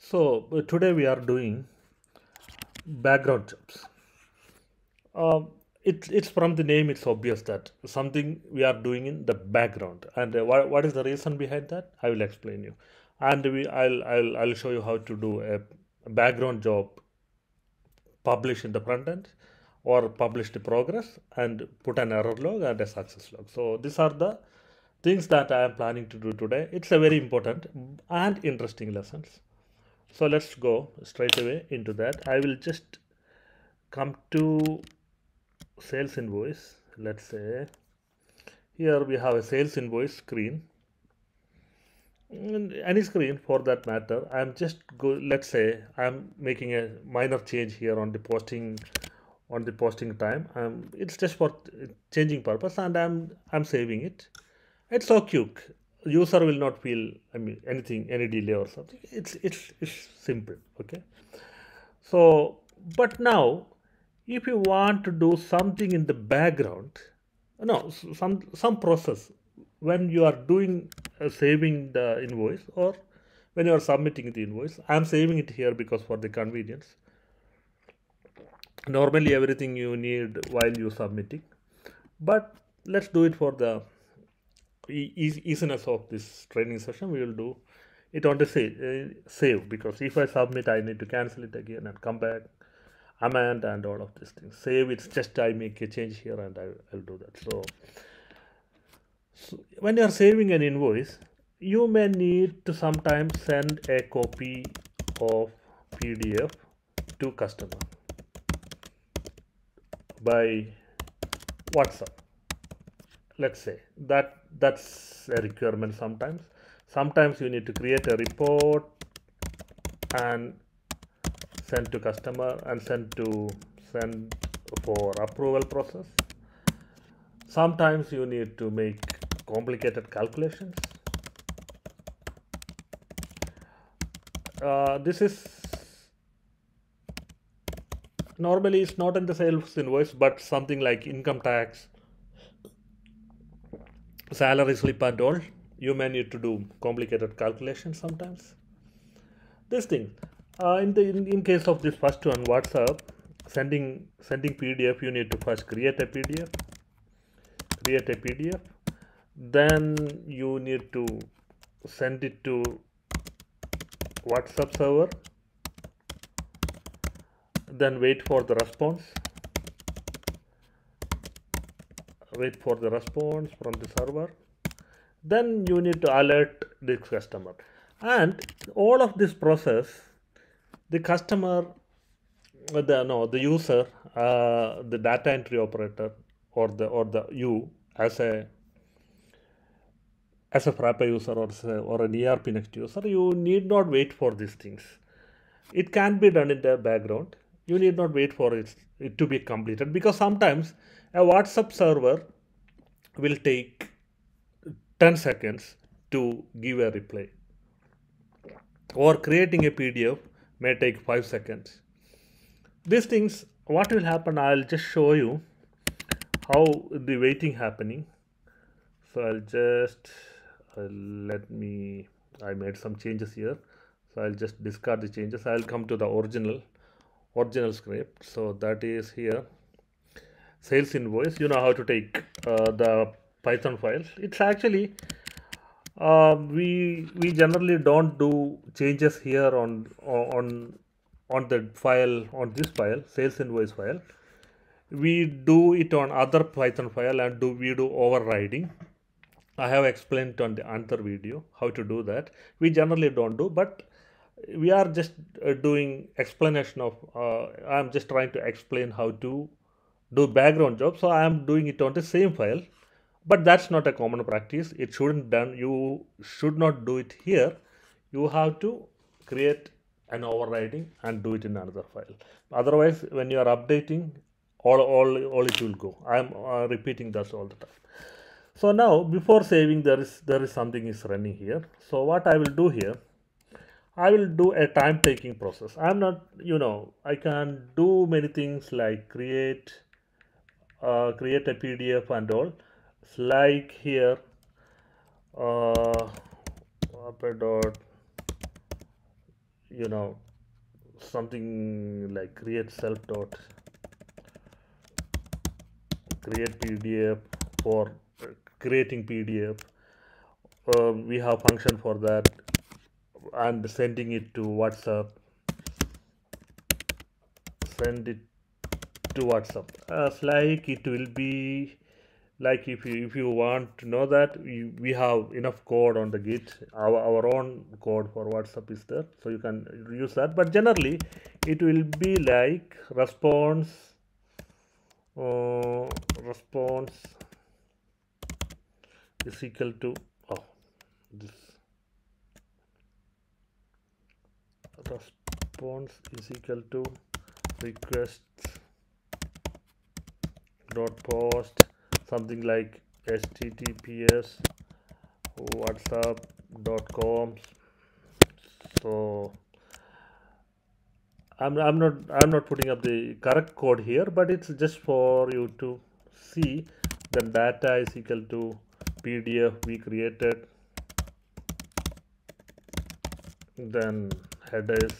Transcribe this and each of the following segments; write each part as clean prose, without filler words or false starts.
Today we are doing background jobs. It's from the name, it's obvious that something we are doing in the background. And what is the reason behind that? I will explain you. And I'll show you how to do a background job, publish in the front end, or publish the progress and put an error log and a success log. So these are the things that I am planning to do today. It's a very important and interesting lessons. So let's go straight away into that. I will just come to sales invoice. Let's say here we have a sales invoice screen, and any screen for that matter. I'm just let's say I'm making a minor change here on the posting time. It's just for changing purpose, and I'm saving it. It's so quick. User will not feel any delay or something. It's simple. Okay. So, but now, if you want to do something in the background, no, some process when you are doing saving the invoice or when you are submitting the invoice, I am saving it here because for the convenience. Normally, everything you need while you submitting, but let's do it for the easiness of this training session. We will do it on the save because if I submit, I need to cancel it again and come back, amend and all of these things. Save, it's just I make a change here and I'll do that. So when you are saving an invoice, you may need to sometimes send a copy of PDF to customer by WhatsApp. Let's say that's a requirement sometimes you need to create a report and send to customer and send for approval process. Sometimes you need to make complicated calculations. This is normally it's not in the sales invoice, but something like income tax, salary slip and all, you may need to do complicated calculations sometimes. This thing, in case of this first one, WhatsApp, sending PDF, you need to first create a PDF, then you need to send it to WhatsApp server, then wait for the response from the server, then you need to alert the customer, and all of this process, the customer, the user, the data entry operator, or you as a Frappe user or an ERPNext user, you need not wait for these things. It can be done in the background. You need not wait for it to be completed, because sometimes a WhatsApp server will take 10 seconds to give a reply, or creating a PDF may take 5 seconds. These things, what will happen, I'll just show you how the waiting happening. So I made some changes here, so I'll just discard the changes. I'll come to the original script. So that is here, sales invoice. You know how to take the Python files. It's actually we generally don't do changes here on the file, on this file, sales invoice file. We do it on other Python file and we do overriding. I have explained on the another video how to do that. We generally don't do, but we are just doing explanation of I'm just trying to explain how to do background job. So I am doing it on the same file, but that's not a common practice. It shouldn't done. You should not do it here. You have to create an overriding and do it in another file. Otherwise, when you are updating, all it will go. I'm repeating that all the time. So now, before saving, there is something is running here. So what I will do here, I will do a time-taking process. I'm not, I can do many things like create a PDF and all. It's like here, something like create self dot create PDF for creating PDF. We have function for that, and sending it to WhatsApp. Send it to WhatsApp. As like it will be like if you want to know that we have enough code on the Git. Our own code for WhatsApp is there, so you can use that. But generally, it will be like response is equal to this response is equal to requests dot post something like https whatsapp.com. So I'm not putting up the correct code here, but it's just for you to see. The data is equal to PDF we created, then headers.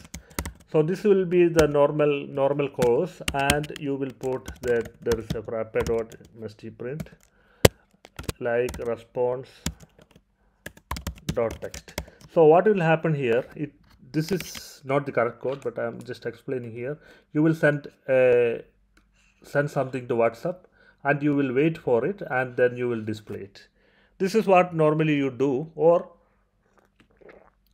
So this will be the normal course, and you will put that there is a frappe.msgprint like response dot text. So what will happen here? This is not the correct code, but I'm just explaining here. You will send something to WhatsApp, and you will wait for it, and then you will display it. This is what normally you do. Or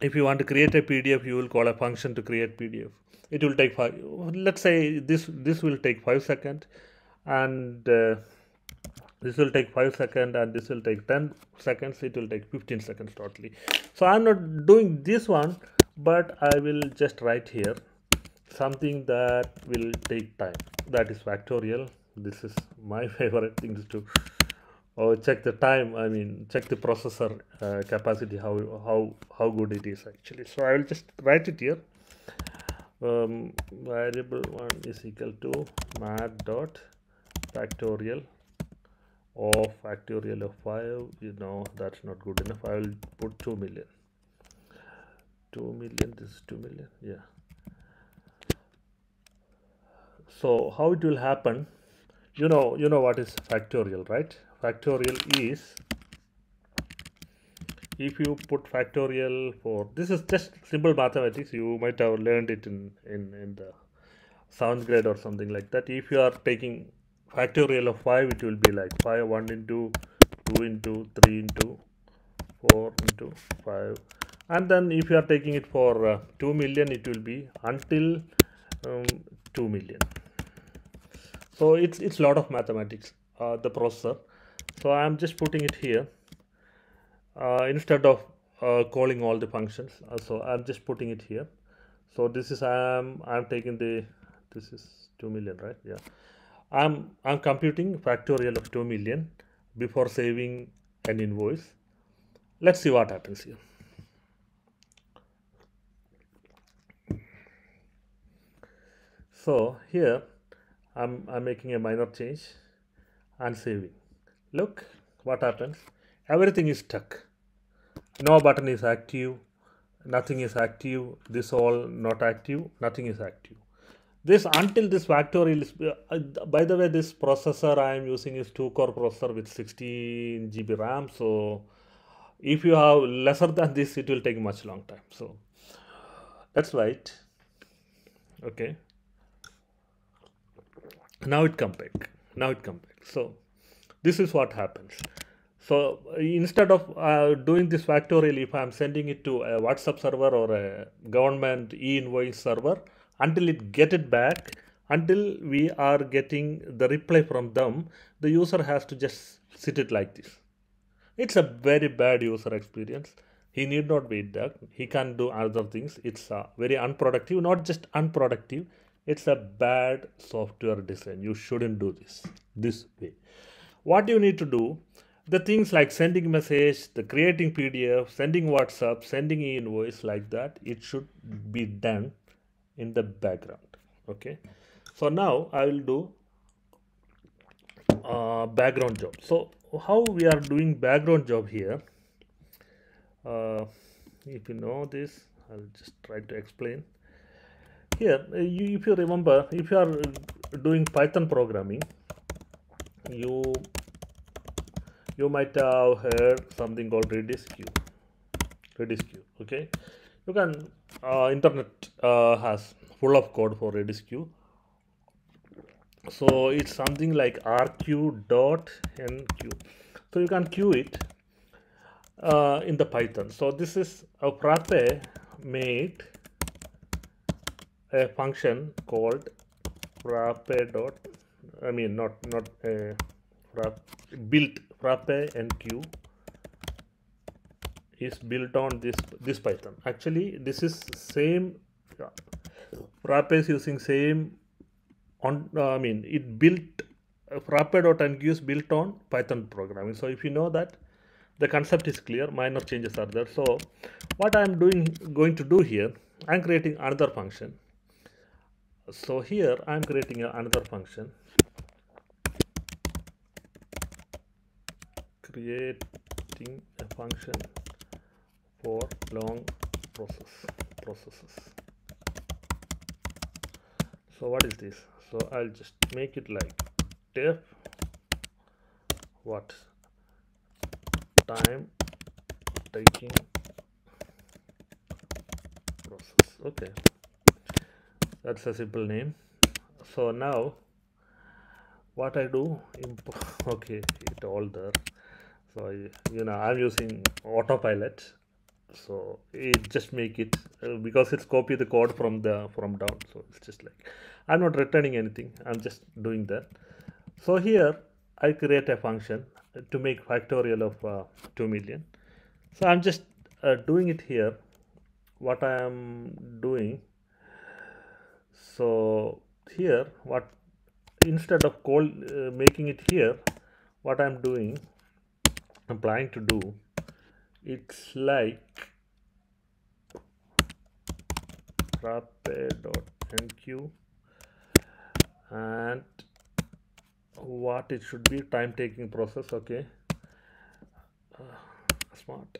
if you want to create a PDF, you will call a function to create PDF. It will take let's say this will take 5 seconds, and this will take 5 seconds, and this will take 10 seconds. It will take 15 seconds totally. So I'm not doing this one, but I will just write here something that will take time. That is factorial. This is my favorite thing to check the time. I mean, check the processor capacity, how good it is actually. So I will just write it here. Variable 1 is equal to math dot factorial of factorial of 5. That's not good enough. I will put 2 million. 2 million. This is 2 million. Yeah. So how it will happen? You know what is factorial, right? Factorial is, if you put factorial for, this is just simple mathematics. You might have learned it in the 7th grade or something like that. If you are taking factorial of 5, it will be like 5 1 into 2 into 3 into 4 into 5. And then if you are taking it for 2 million, it will be until 2 million. So it's lot of mathematics, the processor. So I'm just putting it here instead of calling all the functions. So I'm just putting it here. So this is I'm taking this is 2 million, right? Yeah. I'm computing factorial of 2 million before saving an invoice. Let's see what happens here. So here I'm making a minor change and saving. Look what happens. Everything is stuck. No button is active, nothing is active, this all not active, nothing is active. This until this factorial is, by the way, this processor I am using is 2-core processor with 16 GB RAM. So if you have lesser than this, it will take much long time. So that's right. Okay. Now it come back. So this is what happens. So instead of doing this factorial, if I am sending it to a WhatsApp server or a government e-invoice server, until it get it back, until we are getting the reply from them, the user has to just sit it like this. It's a very bad user experience. He need not wait that. He can do other things. It's very unproductive. Not just unproductive. It's a bad software design. You shouldn't do this way. What you need to do, the things like sending message, the creating PDF, sending WhatsApp, sending e-invoice, like that, it should be done in the background. Okay. So now I will do background job. So how we are doing background job here? If you know this, I'll just try to explain here. If you remember, if you are doing Python programming, you might have heard something called Redis queue. Okay, you can internet has full of code for Redis queue. So it's something like rq.enqueue. So you can queue it in the Python. So this is a Frappe made a function called frappe dot, I mean not a frappe, built frappe enqueue is built on this Python. Actually this is same, frappe is using same on I mean it built frappe.enqueue is built on Python programming. So if you know that, the concept is clear, minor changes are there. So what I am going to do here, I am creating another function. So here I am creating another function, creating a function for long processes. So what is this? So I'll just make it like def what time taking process. Okay, that's a simple name. So now what I do, okay, it all there. So I'm using autopilot, so it just make it because it's copy the code from down. So it's just like I'm not returning anything, I'm just doing that. So here I create a function to make factorial of 2 million. So I'm just doing it here. What I am doing, so here what, instead of making it here, what I'm doing, I'm planning to do, it's like frappe.enqueue, and what it should be, time taking process. Okay, smart.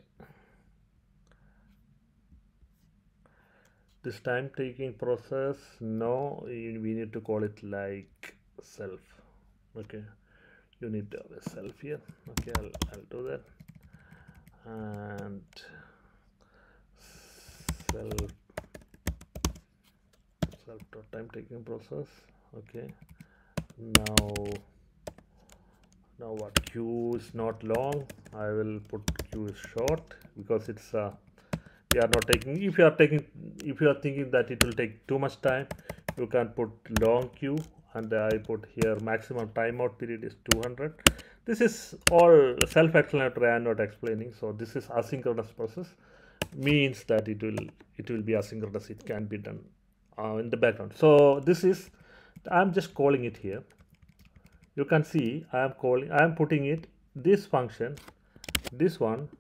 This time taking process, no, we need to call it like self. Okay, you need to have a self here. Okay, I'll do that, and self time taking process. Okay, now what, queue is not long, I will put queue is short, because it's we are not taking, if you are thinking that it will take too much time, you can put long queue, and I put here maximum timeout period is 200. This is all self-explanatory, I am not explaining. So this is asynchronous process, means that it will be asynchronous, it can be done in the background. So this is, I'm just calling it here. You can see I am putting it, this function, this one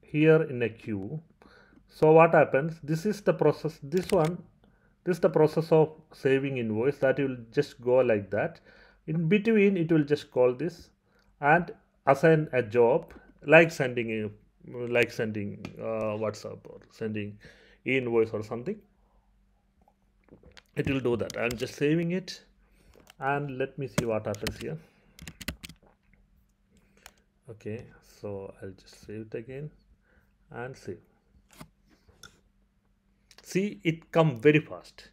here in a queue. So what happens, this is the process, this is the process of saving invoice, that will just go like that. In between it will just call this and assign a job, like sending WhatsApp or sending invoice or something. It will do that. I'm just saving it, and let me see what happens here. Okay, so I'll just save it again and save. See, it came very fast,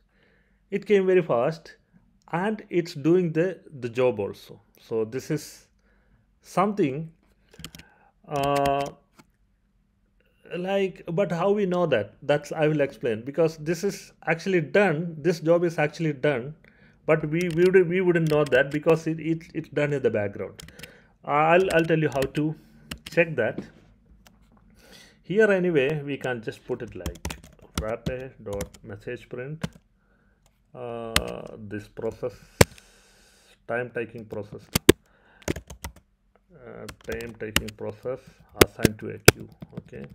and it's doing the job also. So this is something like, but how we know that, that's I will explain, because this is actually done, this job is actually done, but we wouldn't know that, because it's done in the background. I'll tell you how to check that. Here anyway, we can just put it like frappe.msgprint this process, time taking process assigned to a queue. Okay,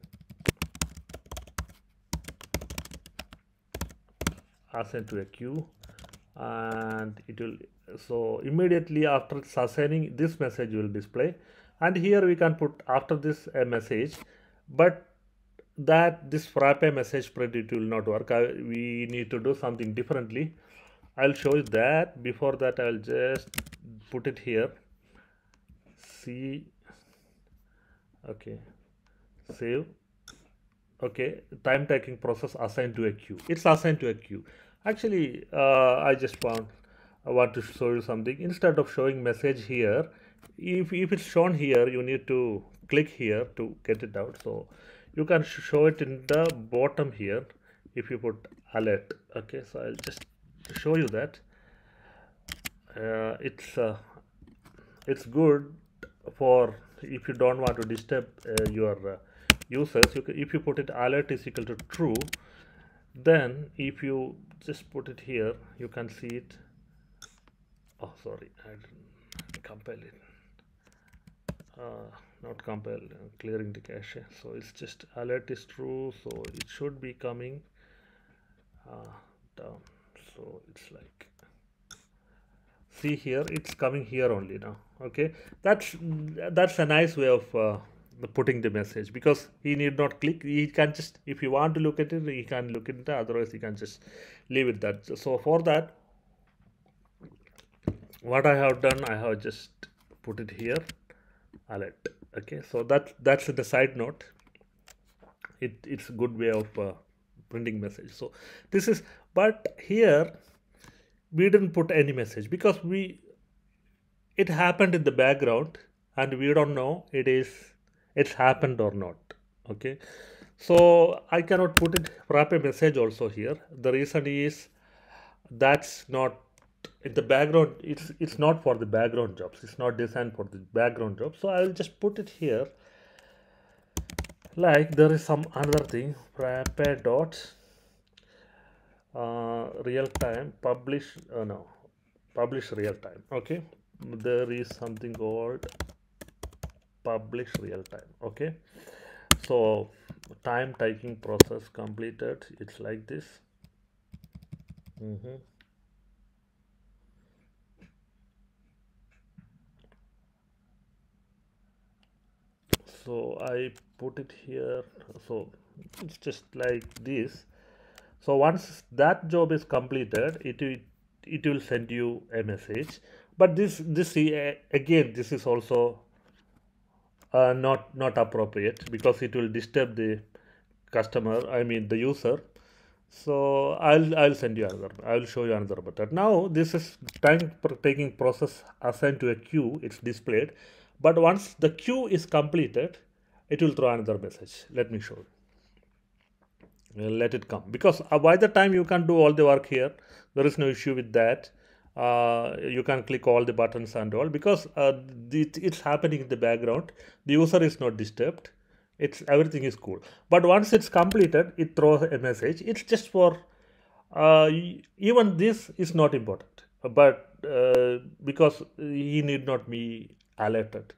assigned to a queue, and it will, so immediately after it's assigning, this message will display, and here we can put after this a message, but that this frappe message print, it will not work. We need to do something differently. I'll show you that. Before that, I'll just put it here. See, okay, save. Okay, time taking process assigned to a queue. It's assigned to a queue. Actually, I want to show you something. Instead of showing message here, if it's shown here, you need to click here to get it out. So you can show it in the bottom here if you put alert. Okay, so I'll just show you that. It's good for if you don't want to disturb your users. If you put it alert is equal to true, then if you just put it here, you can see it. Oh, sorry, I didn't compile it. Not compile, clearing the cache. So it's just alert is true, so it should be coming down. So it's like, see here, it's coming here only now. Okay, that's a nice way of putting the message, because he need not click. He can just, if you want to look at it, he can look at it. Otherwise, he can just leave it that. So for that, what I have done, I have just put it here, alert. Okay, so that's the side note. It's a good way of printing message. So this is, but here we didn't put any message because it happened in the background and we don't know it's happened or not. Okay, so I cannot put it frappe message also here. The reason is that's not in the background. It's not for the background jobs. It's not designed for the background jobs. So I will just put it here. Like there is some another thing, frappe dot real time publish. No, publish real time. Okay, there is something called publish real time. Okay, so time taking process completed. It's like this. So I put it here. So it's just like this. So once that job is completed, it will send you a message. But this again, this is also not appropriate, because it will disturb the customer, I mean the user. So I'll send you another. I'll show you another method. Now this is time taking process assigned to a queue. It's displayed, but once the queue is completed, it will throw another message. Let me show you. Let it come, because by the time you can do all the work here, there is no issue with that. You can click all the buttons and all, because it's happening in the background. The user is not disturbed. It's everything is cool. But once it's completed, it throws a message. It's just for even this is not important, but because he need not be alerted.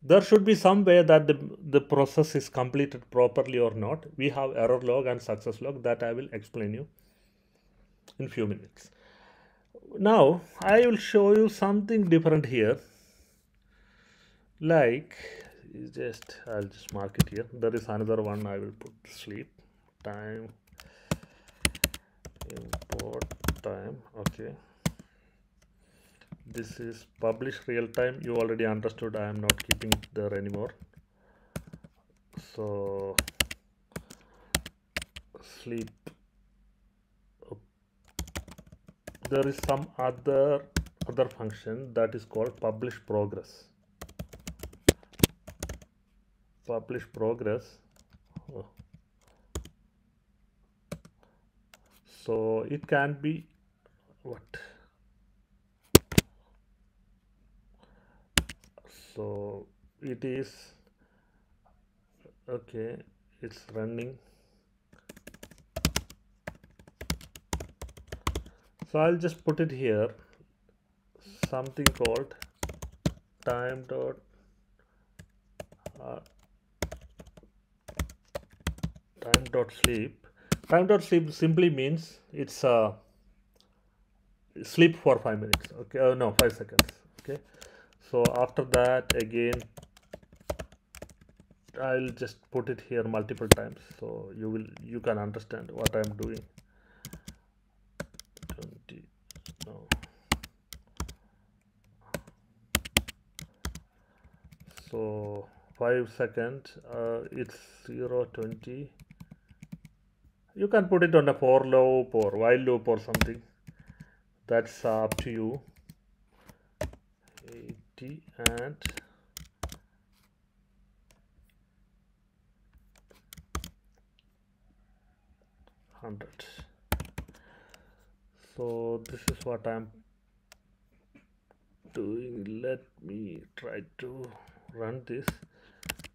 There should be some way that the process is completed properly or not. We have error log and success log that I will explain you in few minutes. Now I will show you something different here. Like I'll just mark it here. There is another one. I will put sleep time, import time. Okay, this is publish real time. You already understood. I am not keeping it there anymore. So sleep. There is some other function that is called publish progress. Publish progress. Oh. So it can be what? So it is okay. It's running. So I'll just put it here. Something called time dot sleep. Time dot sleep simply means it's sleep for 5 minutes. Okay, no, 5 seconds. Okay, so after that again I'll just put it here multiple times so you can understand what I'm doing. 20 no. So 5 seconds, it's 0 20. You can put it on a for loop or while loop or something, that's up to you. 80 and 100. So this is what I'm doing. Let me try to run this.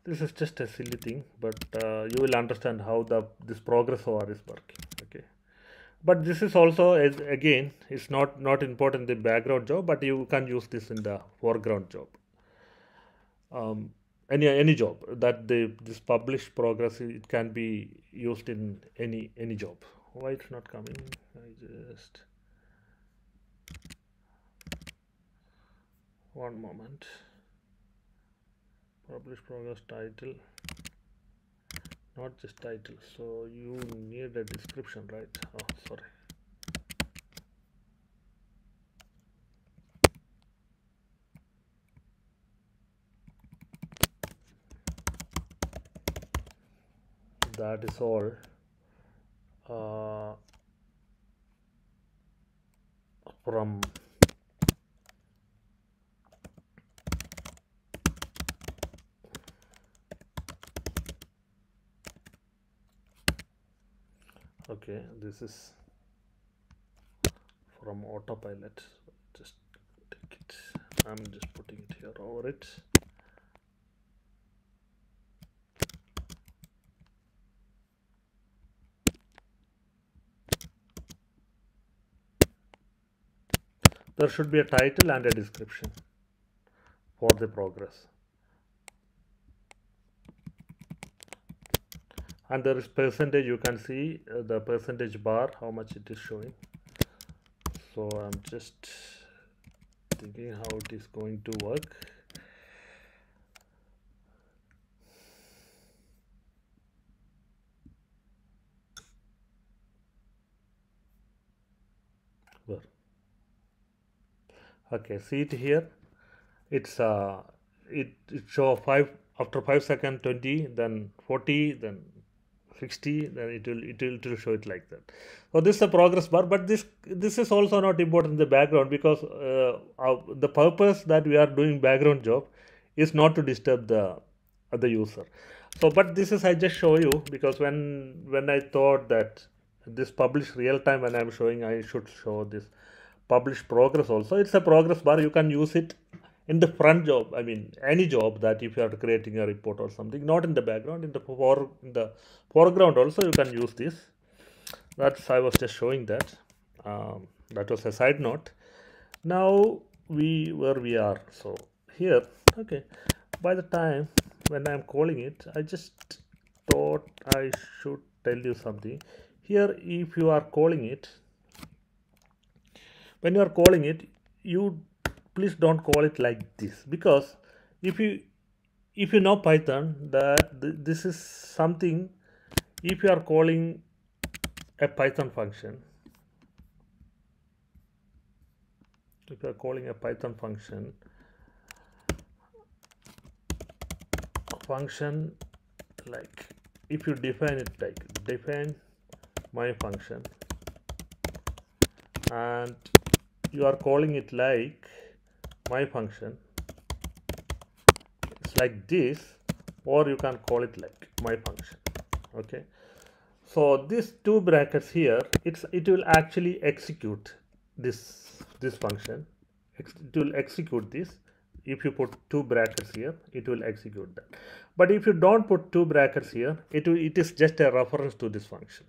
This is just a silly thing, but you will understand how this progress OR is working. Okay, but this is also, again, it's not important in the background job, but you can use this in the foreground job. Any job that this published progress, it can be used in any job. Why it's not coming? I just one moment. Publish progress title, not just title, so you need a description, right? Oh, sorry. That is all. From okay, this is from autopilot. Just take it. I'm just putting it here over it. There should be a title and a description for the progress. And there is percentage, you can see the percentage bar, how much it is showing. So I'm just thinking how it is going to work. Where? Okay, see it here. It's it show 5 after 5 seconds 20, then 40, then 60, then it will show it like that. So this is a progress bar, but this is also not important in the background, because the purpose that we are doing background job is not to disturb the user. So but this is, I just show you because when I thought that this publish real time, when I'm showing, I should show this publish progress also. It's a progress bar, you can use it in the front job, I mean any job, that if you are creating a report or something, not in the background, in the foreground also you can use this. That's, I was just showing that. That was a side note. Now where we are, so here, okay, by the time when I'm calling it, I just thought I should tell you something here. If you are calling it, when you are calling it, you please don't call it like this, because if you know Python, that this is something, if you are calling a Python function, if you are calling a Python function like, if you define it like define my function, and you are calling it like my function, it's like this, or you can call it like my function. Okay, so these two brackets here, it will actually execute this function. It will execute this. If you put two brackets here, it will execute that. But if you don't put two brackets here, it is just a reference to this function.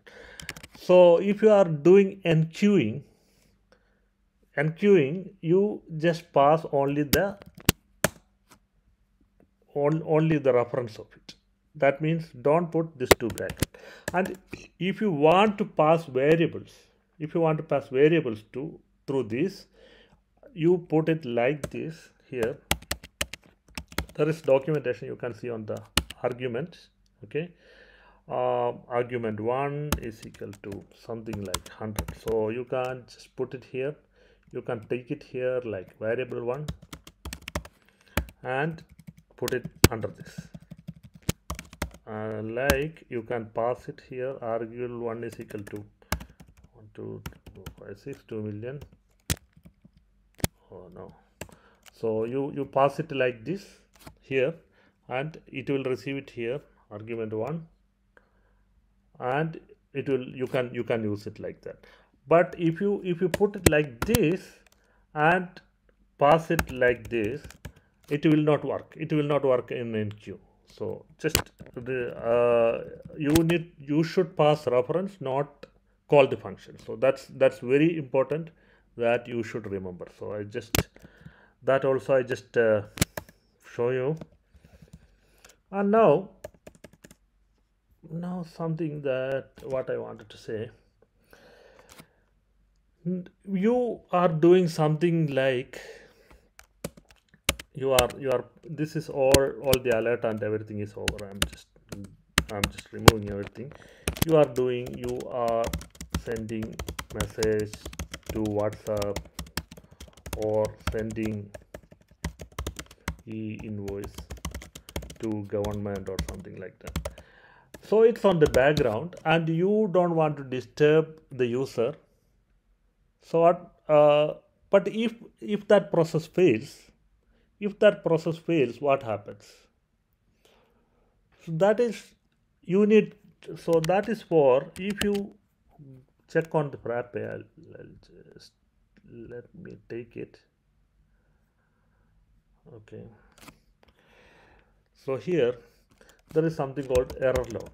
So if you are doing enqueuing, you just pass only the reference of it. That means don't put this two brackets. And if you want to pass variables, through this, you put it like this. Here there is documentation, you can see on the arguments. Okay, argument 1 is equal to something like 100. So you can just put it here. You can take it here like variable 1 and put it under this. Like you can pass it here. Argument 1 is equal to 1 2 5 6 2 million. Oh no. So you pass it like this here, and it will receive it here, argument 1, and it will you can use it like that. But if you put it like this and pass it like this, it will not work. It will not work in enqueue. So just you should pass reference, not call the function. So that's very important that you should remember. So I just show you. And now something that what I wanted to say. You are doing something like you are this is all the alert and everything is over. I'm just removing everything. You are sending message to WhatsApp or sending e-invoice to government or something like that. So it's on the background and you don't want to disturb the user. So but if that process fails, what happens? So that is you need. So that is for if you check on the Frappe. I'll just let me take it. Okay. So here there is something called error log.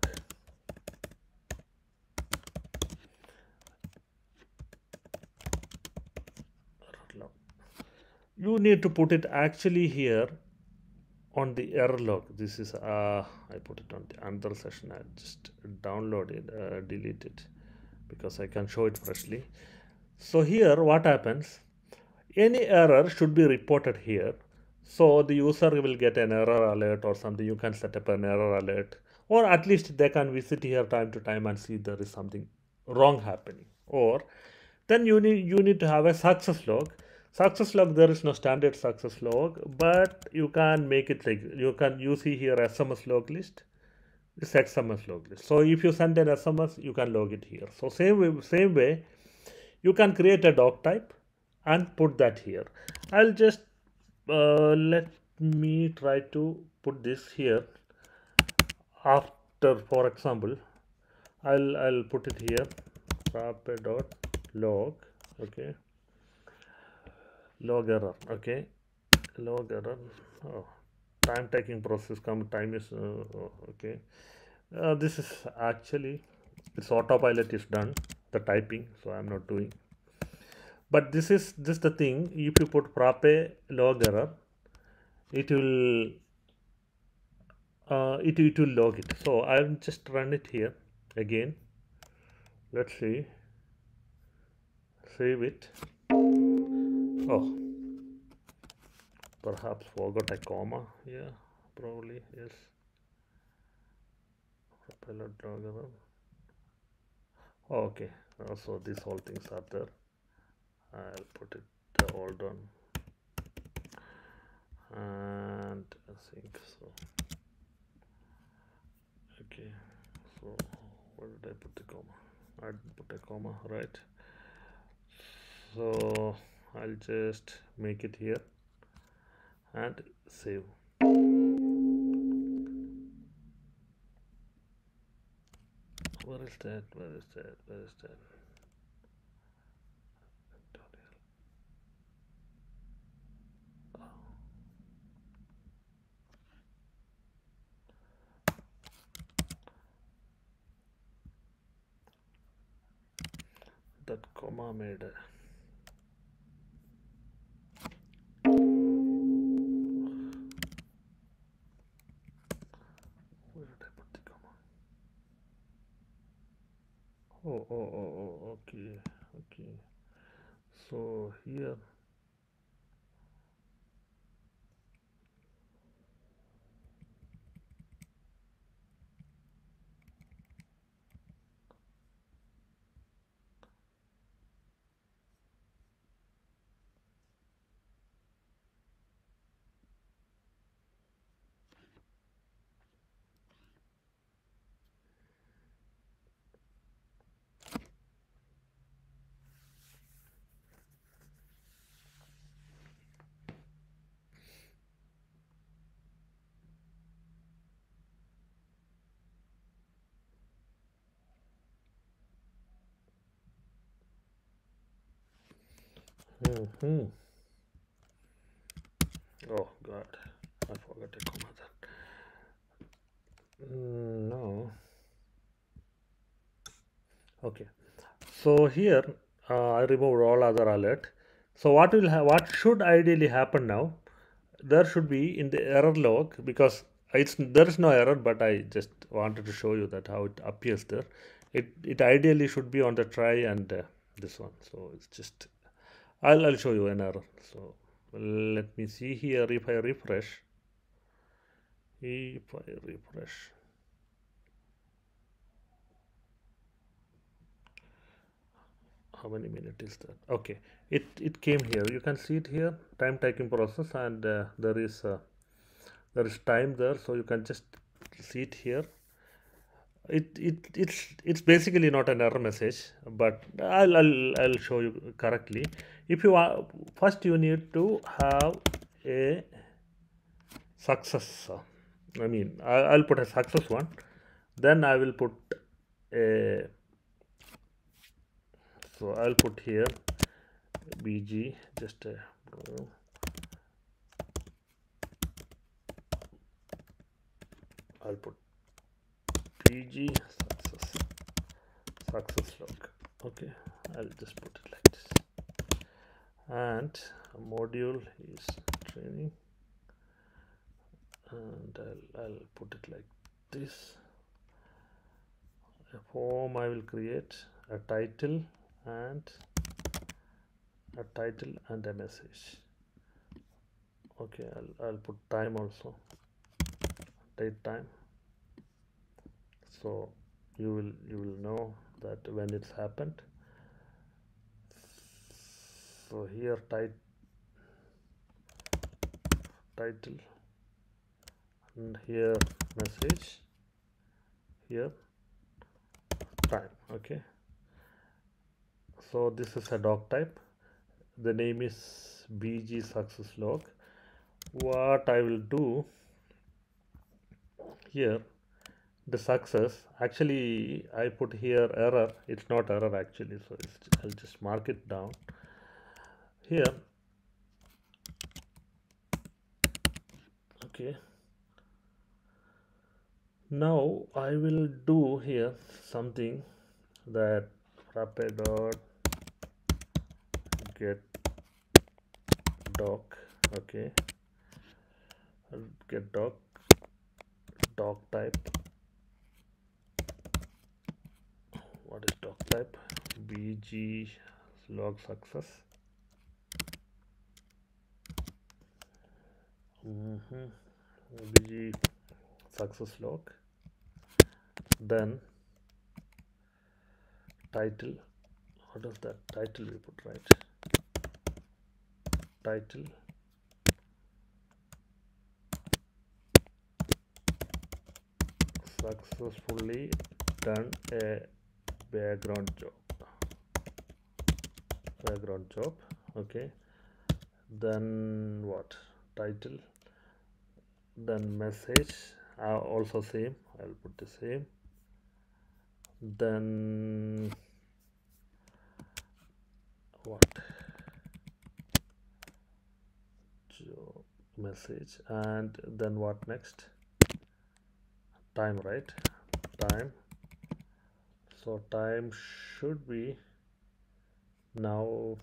You need to put it actually here on the error log. This is I put it on the another session. I just download it, delete it because I can show it freshly. So here what happens, any error should be reported here. So the user will get an error alert or something. You can set up an error alert, or at least they can visit here time to time and see there is something wrong happening. Or then you need to have a success log. Success log, there is no standard success log, but you can make it like you see here SMS log list, this XMS log list. So if you send an SMS, you can log it here. So same way you can create a doc type and put that here. I'll just let me try to put this here. After, for example, I'll put it here, frappe.log. Okay, log error. Okay, log error. Oh, time taking process time is okay. This is actually its autopilot is done, the typing, so I'm not doing. But this is just the thing. If you put frappe log error, it will log it. So I'll just run it here again. Let's see. Save it. Oh, perhaps forgot a comma. Yeah, probably yes. Log error. Oh, okay. So these all things are there. I'll put it all done. And I think so. Okay, so where did I put the comma? I didn't put a comma, right? So I'll just make it here and save. Where is that? That comma made a where did I put the comma? Okay. So here Mhm. Oh God, I forgot to comma that. No. Okay. So here I removed all other alert. So what should ideally happen now? There should be in the error log, because there is no error, but I just wanted to show you that how it appears there. It ideally should be on the try and this one. So it's just I'll show you an error. So let me see here. If I refresh, how many minutes is that? Okay, it came here. You can see it here. Time taking process, and there is time there, so you can just see it here. It's basically not an error message, but I'll show you correctly. If you want, first you need to have a success. I'll put a success one. Then I will put a. So I'll put here BG. Just I'll put PG success log. Okay, I'll just put it like this. And module is training, and I'll put it like this. A form I will create a title and a message. Okay, I'll put time also, date time, so you will know that when it's happened. So here title, and here message, here time. Okay, so this is a doc type. The name is BG success log. What I will do here, the success, actually I put here error. It's not error actually, so I'll just mark it down here. Okay, now I will do here something, that frappe dot get doc. Okay, I'll get doc type. What is doc type? BG log success. BG success log. Then title. What is that title we put, right? Title successfully done a background job. Okay, then what? Title, then message, also same. I'll put the same. Then what? Job message, and then what next? Time, right? Time. So time should be now.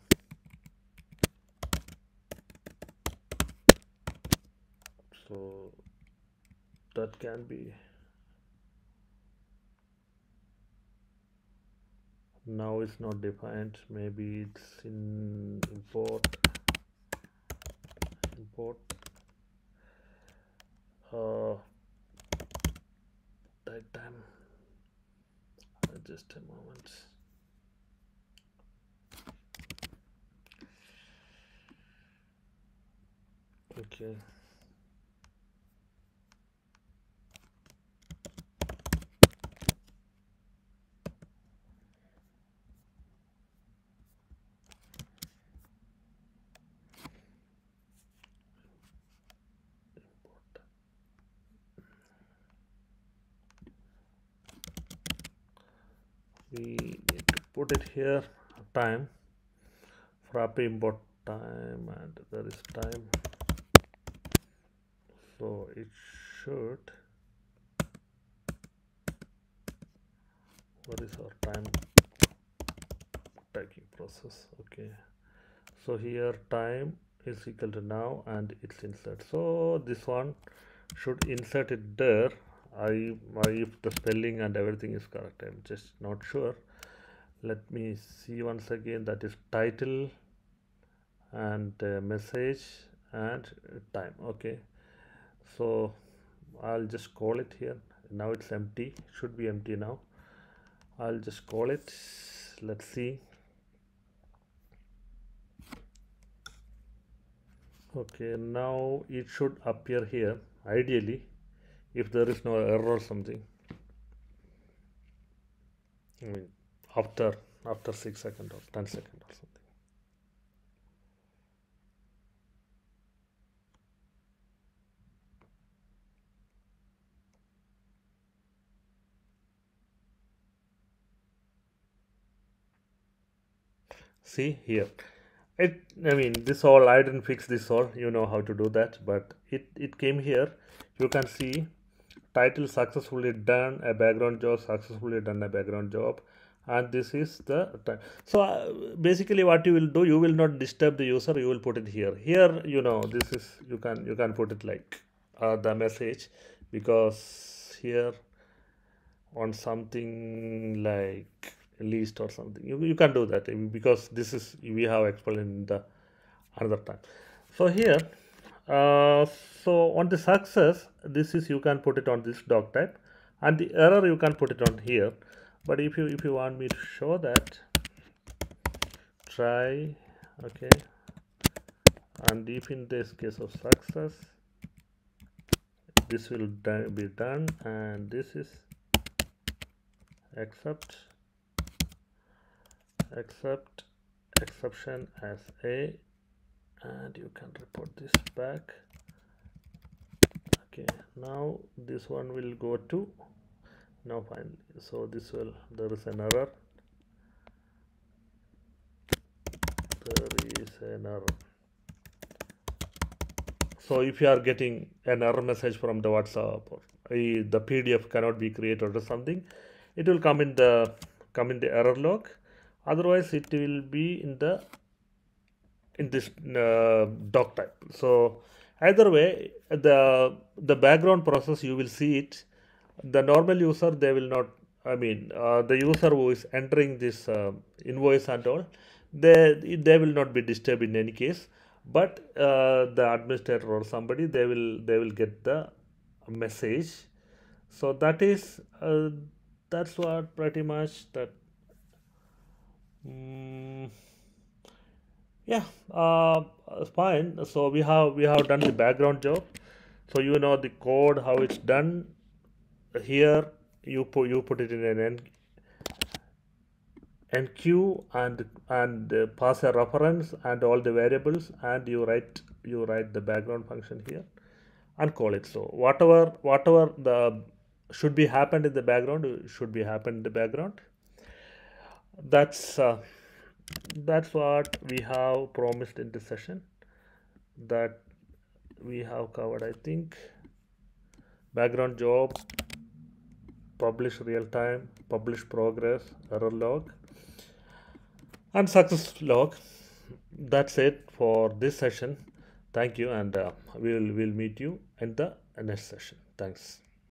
So that can be, now it's not defined. Maybe it's in import that time. Just a moment. Okay, we need to put it here. Time Frappe import time, and there is time, so it should, what is our time tagging process? Okay, so here time is equal to now and it's insert, so this one should insert it there. If the spelling and everything is correct, I'm just not sure. Let me see once again. That is title and message and time. Okay, so I'll just call it here. Now it's empty, should be empty now. I'll just call it. Let's see. Okay, now it should appear here ideally, if there is no error or something. I mean, after 6 seconds or 10 seconds or something. See here, I mean, this all, I didn't fix this all, you know how to do that, but it came here. You can see title successfully done, a background job successfully done, a background job, and this is the time. So basically what you will do, you will not disturb the user, you will put it here. You know, this is, you can put it like the message, because here on something like list or something, you can do that, because this is, we have explained in the another time. So here, so on the success, this is, you can put it on this doc type, and the error you can put it on here. But if you want me to show that, try, okay, and if in this case of success, this will be done, and this is exception as A, and you can report this back. Okay, now this one will go to, now finally, so this will, there is an error, so if you are getting an error message from the WhatsApp, or the PDF cannot be created or something, it will come in the error log. Otherwise it will be in this doc type. So either way, the background process, you will see it. The normal user, they will not, I mean, the user who is entering this invoice and all, they will not be disturbed in any case, but the administrator or somebody, they will get the message. So that is that's what pretty much that. Yeah, fine. So we have done the background job, so you know the code, how it's done. Here you put it in an enqueue and pass a reference and all the variables, and you write the background function here and call it. So whatever the should be happened in the background should be happened in the background. That's what we have promised in this session, that we have covered. I think background job, publish real time, publish progress, error log, and success log. That's it for this session. Thank you, and we'll meet you in the next session. Thanks.